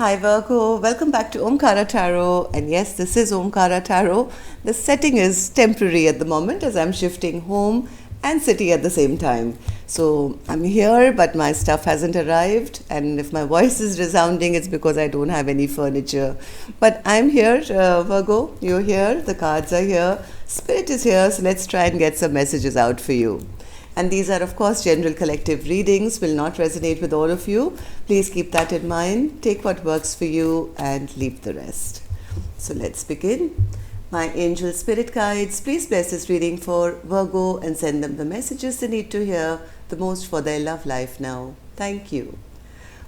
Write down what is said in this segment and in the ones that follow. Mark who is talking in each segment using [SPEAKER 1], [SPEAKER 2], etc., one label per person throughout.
[SPEAKER 1] Hi Virgo, welcome back to Omkara Tarot. And yes, this is Omkara Tarot. The setting is temporary at the moment as I'm shifting home and city at the same time. So I'm here, but my stuff hasn't arrived. And if my voice is resounding, it's because I don't have any furniture. But I'm here, Virgo. You're here. The cards are here. Spirit is here. So let's try and get some messages out for you. And these are, of course, general collective readings, will not resonate with all of you. Please keep that in mind. Take what works for you and leave the rest. So let's begin. My angel spirit guides, please bless this reading for Virgo and send them the messages they need to hear the most for their love life now. Thank you.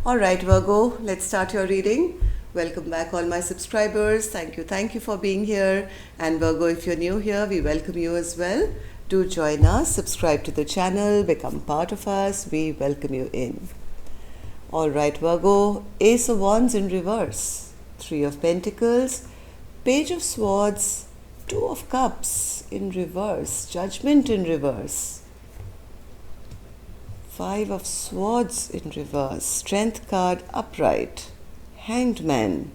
[SPEAKER 1] All right, Virgo, let's start your reading. Welcome back, all my subscribers. Thank you for being here. And Virgo, if you're new here, we welcome you as well. Do join us, subscribe to the channel, become part of us. We welcome you in. All right, Virgo, Ace of Wands in reverse, Three of Pentacles, Page of Swords, Two of Cups in reverse, Judgment in reverse, Five of Swords in reverse, Strength card upright, Hanged Man,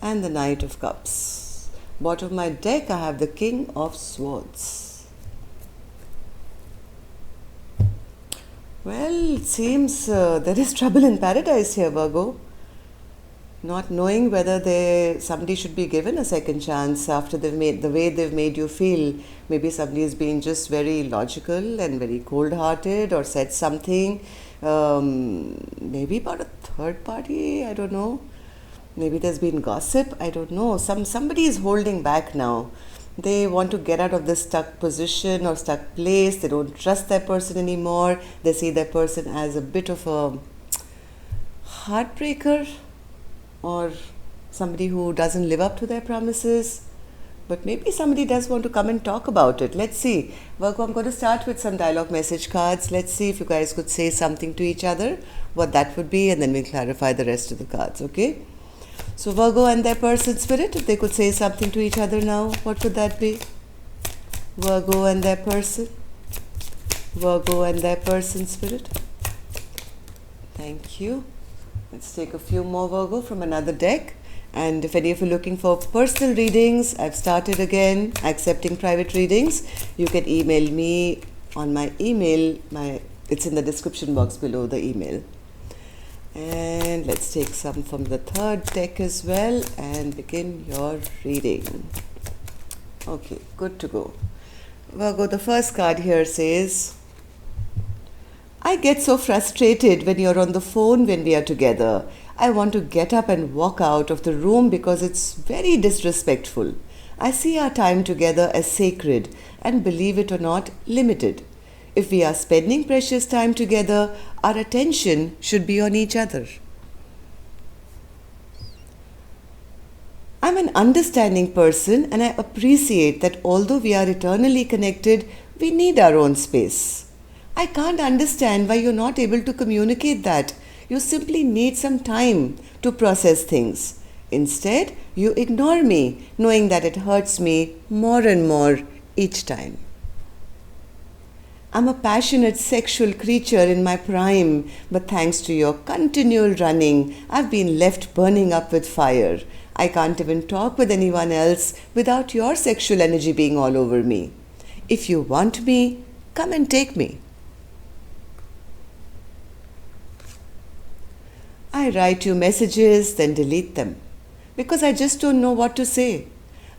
[SPEAKER 1] and the Knight of Cups. Bottom of my deck, I have the King of Swords. Well, it seems there is trouble in paradise here, Virgo. Not knowing whether somebody should be given a second chance after the way they've made you feel. Maybe somebody has been just very logical and very cold-hearted or said something. Maybe about a third party, I don't know. Maybe there's been gossip, I don't know. Somebody is holding back now. They want to get out of this stuck position or stuck place. They don't trust that person anymore. They see that person as a bit of a heartbreaker or somebody who doesn't live up to their promises. But maybe somebody does want to come and talk about it. Let's see. Virgo, I'm going to start with some dialogue message cards. Let's see if you guys could say something to each other, what that would be, and then we'll clarify the rest of the cards, okay? So Virgo and their person spirit, if they could say something to each other now, what would that be? Virgo and their person. Virgo and their person spirit. Thank you. Let's take a few more, Virgo, from another deck. And if any of you are looking for personal readings, I've started again accepting private readings. You can email me on my email. It's in the description box below the email. And let's take some from the third deck as well and begin your reading. Okay, good to go. Virgo, the first card here says, I get so frustrated when you're on the phone when we are together. I want to get up and walk out of the room because it's very disrespectful. I see our time together as sacred and, believe it or not, limited. If we are spending precious time together, our attention should be on each other. I'm an understanding person and I appreciate that although we are eternally connected, we need our own space. I can't understand why you're not able to communicate that. You simply need some time to process things. Instead, you ignore me, knowing that it hurts me more and more each time. I'm a passionate sexual creature in my prime, but thanks to your continual running, I've been left burning up with fire. I can't even talk with anyone else without your sexual energy being all over me. If you want me, come and take me. I write you messages, then delete them, because I just don't know what to say.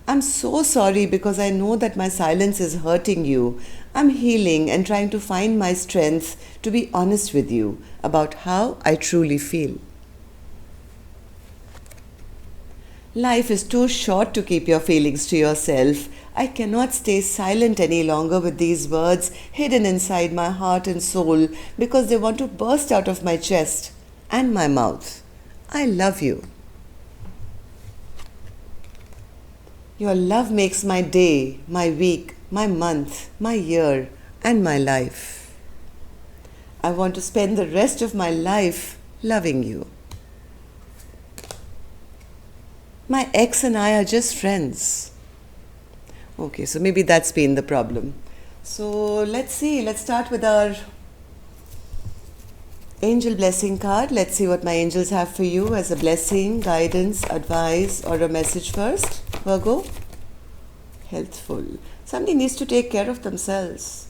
[SPEAKER 1] I'm so sorry because I know that my silence is hurting you. I'm healing and trying to find my strength to be honest with you about how I truly feel. Life is too short to keep your feelings to yourself. I cannot stay silent any longer with these words hidden inside my heart and soul because they want to burst out of my chest and my mouth. I love you. Your love makes my day, my week, my month, my year, and my life. I want to spend the rest of my life loving you. My ex and I are just friends. Okay, so maybe that's been the problem. So let's see, let's start with our Angel blessing card. Let's see what my angels have for you as a blessing, guidance, advice, or a message first. Virgo. Healthful. Somebody needs to take care of themselves.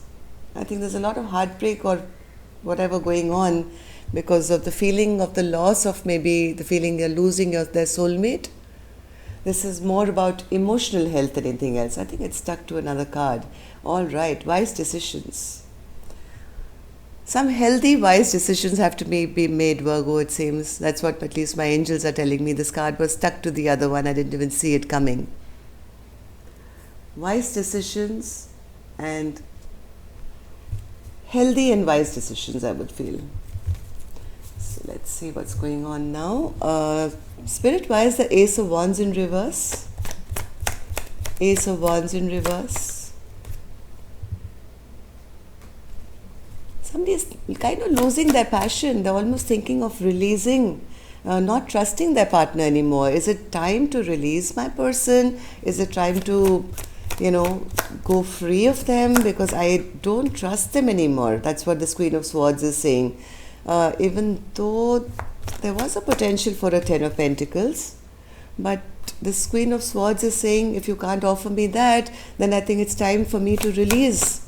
[SPEAKER 1] I think there's a lot of heartbreak or whatever going on because of the feeling of the loss of maybe the feeling they're losing their soulmate. This is more about emotional health than anything else. I think it's stuck to another card. All right, wise decisions. Some healthy, wise decisions have to be made, Virgo, it seems. That's what at least my angels are telling me. This card was stuck to the other one. I didn't even see it coming. Wise decisions and healthy and wise decisions, I would feel. So let's see what's going on now. Spirit-wise, the Ace of Wands in reverse. Ace of Wands in reverse. Somebody is kind of losing their passion. They're almost thinking of releasing, not trusting their partner anymore. Is it time to release my person? Is it time to, go free of them? Because I don't trust them anymore. That's what the Queen of Swords is saying. Even though there was a potential for a Ten of Pentacles, but this Queen of Swords is saying, if you can't offer me that, then I think it's time for me to release.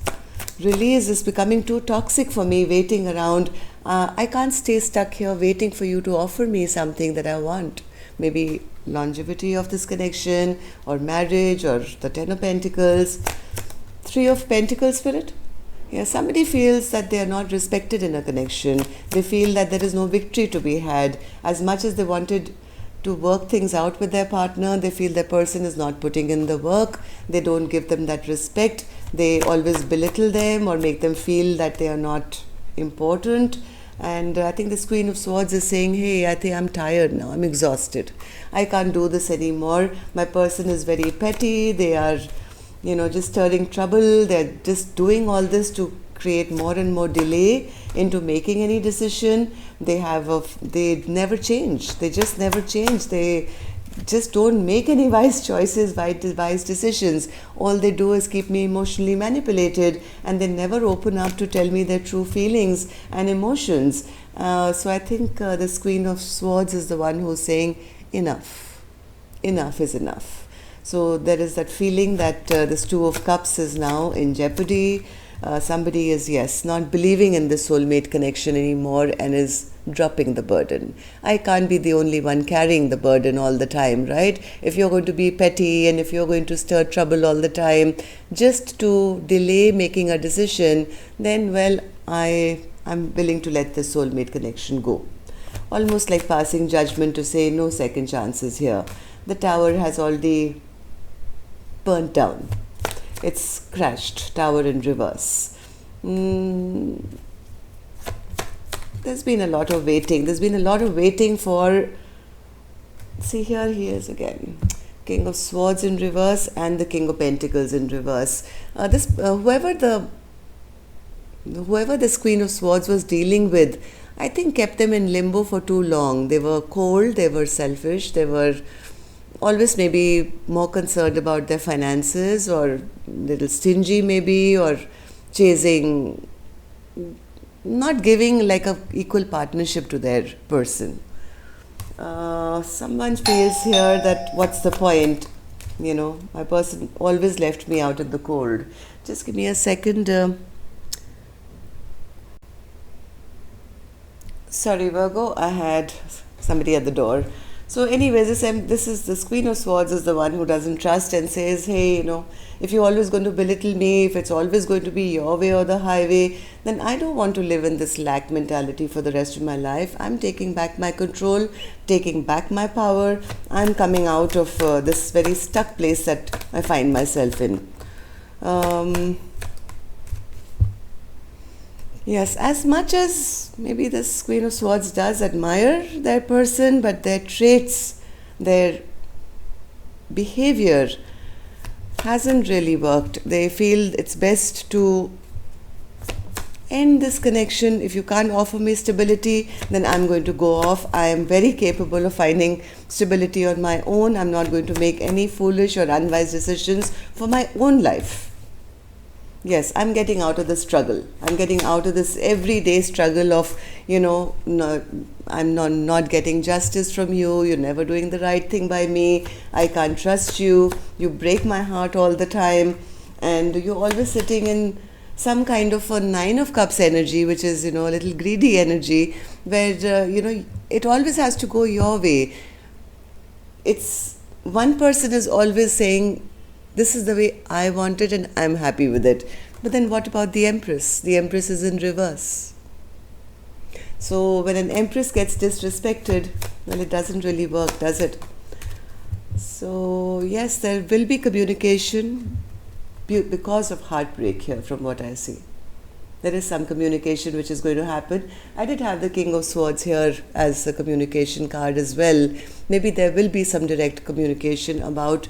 [SPEAKER 1] Release is becoming too toxic for me, waiting around. I can't stay stuck here waiting for you to offer me something that I want. Maybe longevity of this connection, or marriage, or the Ten of Pentacles. Three of Pentacles, Spirit. Yeah, somebody feels that they are not respected in a connection. They feel that there is no victory to be had. As much as they wanted to work things out with their partner, they feel their person is not putting in the work. They don't give them that respect. They always belittle them or make them feel that they are not important. And I think this Queen of Swords is saying, hey, I think I'm tired now. I'm exhausted. I can't do this anymore. My person is very petty. They are, just stirring trouble. They're just doing all this to create more and more delay into making any decision. They never change. They just never change. They just don't make any wise choices, wise decisions. All they do is keep me emotionally manipulated, and they never open up to tell me their true feelings and emotions. So I think this Queen of Swords is the one who's saying, enough. Enough is enough. So there is that feeling that this Two of Cups is now in jeopardy. Somebody is, not believing in this soulmate connection anymore and is dropping the burden. I can't be the only one carrying the burden all the time, right? If you're going to be petty and if you're going to stir trouble all the time just to delay making a decision, then, I'm willing to let this soulmate connection go. Almost like passing judgment to say no second chances here. The tower has already burnt down. It's crashed, tower in reverse. There's been a lot of waiting. There's been a lot of waiting for, see, here he is again. King of Swords in reverse and the King of Pentacles in reverse. Whoever this Queen of Swords was dealing with, I think kept them in limbo for too long. They were cold, they were selfish, they were always maybe more concerned about their finances, or little stingy maybe, or chasing, not giving like a equal partnership to their person. Someone feels here that what's the point? My person always left me out in the cold. Just give me a second. Sorry, Virgo, I had somebody at the door. So anyways, this Queen of Swords is the one who doesn't trust and says, hey, if you're always going to belittle me, if it's always going to be your way or the highway, then I don't want to live in this lack mentality for the rest of my life. I'm taking back my control, taking back my power. I'm coming out of this very stuck place that I find myself in. Yes, as much as maybe this Queen of Swords does admire their person, but their traits, their behavior hasn't really worked. They feel it's best to end this connection. If you can't offer me stability, then I'm going to go off. I am very capable of finding stability on my own. I'm not going to make any foolish or unwise decisions for my own life. Yes, I'm getting out of the struggle. I'm getting out of this everyday struggle of, no, I'm not getting justice from you. You're never doing the right thing by me. I can't trust you. You break my heart all the time. And you're always sitting in some kind of a Nine of Cups energy, which is, a little greedy energy, where, it always has to go your way. It's one person is always saying, this is the way I want it and I'm happy with it. But then what about the Empress? The Empress is in reverse. So when an Empress gets disrespected, well, it doesn't really work, does it? So yes, there will be communication because of heartbreak here, from what I see. There is some communication which is going to happen. I did have the King of Swords here as a communication card as well. Maybe there will be some direct communication about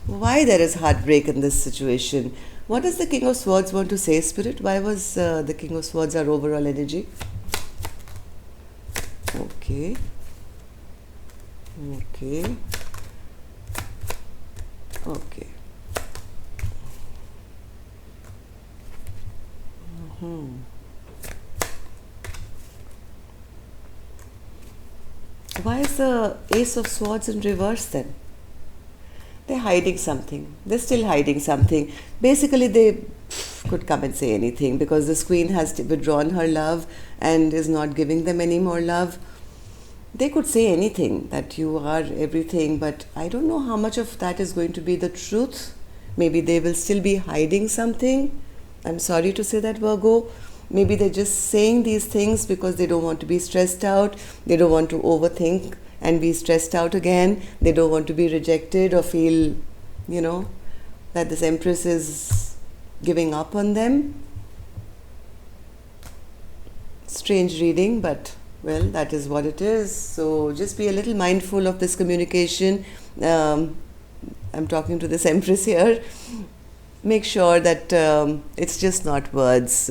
[SPEAKER 1] why there is heartbreak in this situation. What does the King of Swords want to say, Spirit? Why was the King of Swords our overall energy? Okay. Okay. Okay. Why is the Ace of Swords in reverse then? They're hiding something. They're still hiding something. Basically, they could come and say anything because this Queen has withdrawn her love and is not giving them any more love. They could say anything, that you are everything, but I don't know how much of that is going to be the truth. Maybe they will still be hiding something. I'm sorry to say that, Virgo. Maybe they're just saying these things because they don't want to be stressed out. They don't want to overthink and be stressed out again. They don't want to be rejected or feel, that this Empress is giving up on them. Strange reading, but well, that is what it is. So just be a little mindful of this communication. I'm talking to this Empress here. Make sure that it's just not words.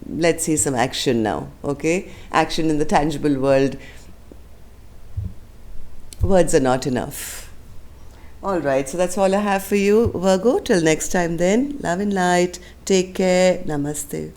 [SPEAKER 1] Let's see some action now, okay? Action in the tangible world. Words are not enough. All right, so that's all I have for you, Virgo. Till next time then. Love and light. Take care. Namaste.